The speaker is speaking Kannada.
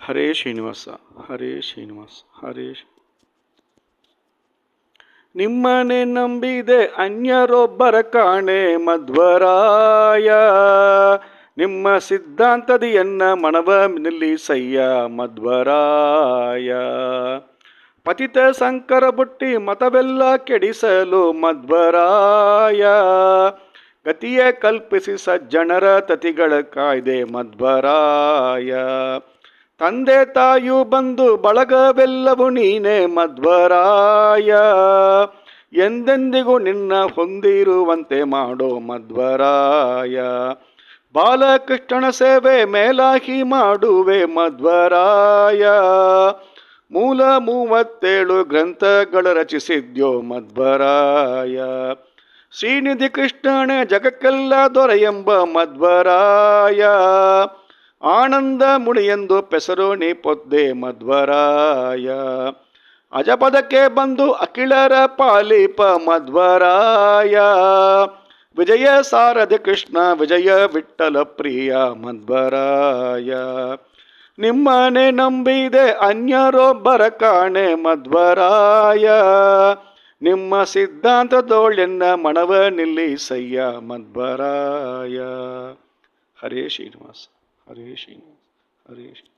ಹರೇ ಶ್ರೀನಿವಾಸ ಹರೇ ಶ್ರೀನಿವಾಸ ಹರೇ ನಿಮ್ಮನೆ ನಂಬಿದೆ ಅನ್ಯರೊಬ್ಬರ ಕಾಣೆ ಮಧ್ವರಾಯ. ನಿಮ್ಮ ಸಿದ್ಧಾಂತದಿಯನ್ನ ಮನವ ನಿಲ್ಲಿಸಯ್ಯ ಮಧ್ವರಾಯ. ಪತಿತ ಸಂಕರ ಬುಟ್ಟಿ ಮತವೆಲ್ಲ ಕೆಡಿಸಲು ಮಧ್ವರಾಯ. ಗತಿಯೇ ಕಲ್ಪಿಸಿ ಸಜ್ಜನರ ತತಿಗಳ ಕಾಯ್ದೆ ಮಧ್ವರಾಯ. ತಂದೆ ತಾಯು ಬಂದು ಬಳಗವೆಲ್ಲವೂ ನೀನೆ ಮಧ್ವರಾಯ. ಎಂದೆಂದಿಗೂ ನಿನ್ನ ಹೊಂದಿರುವಂತೆ ಮಾಡೋ ಮಧ್ವರಾಯ. ಬಾಲಕೃಷ್ಣನ ಸೇವೆ ಮೇಲಾಗಿ ಮಾಡುವೆ ಮಧ್ವರಾಯ. ಮೂಲ 37 ಗ್ರಂಥಗಳ ರಚಿಸಿದ್ಯೋ ಮಧ್ವರಾಯ. ಶ್ರೀನಿಧಿ ಕೃಷ್ಣನೇ ಜಗಕ್ಕೆಲ್ಲ ದೊರೆಯೆಂಬ ಮಧ್ವರಾಯ. ಆನಂದ ಮುಡಿಯೆಂದು ಪೆಸರು ನೀ ಪೊದ್ದೆ ಮಧ್ವರಾಯ. ಅಜಪದಕ್ಕೆ ಬಂದು ಅಖಿಳರ ಪಾಲಿಪ ಮಧ್ವರಾಯ. ವಿಜಯ ಸಾರಥಿ ಕೃಷ್ಣ ವಿಜಯ ವಿಠ್ಠಲ ಪ್ರಿಯ ಮಧ್ವರಾಯ. ನಿಮ್ಮನೆ ನಂಬಿದೆ ಅನ್ಯರೊಬ್ಬರ ಕಾಣೆ ಮಧ್ವರಾಯ. ನಿಮ್ಮ ಸಿದ್ಧಾಂತದೋಳೆನ್ನ ಮನವ ನಿಲ್ಲಿಸಯ್ಯ ಮಧ್ವರಾಯ. ಹರೇ ಶ್ರೀನಿವಾಸ ಹರೇ ಶ್ರೀನಿವಾಸ ಹರೇ ಶ್ರೀ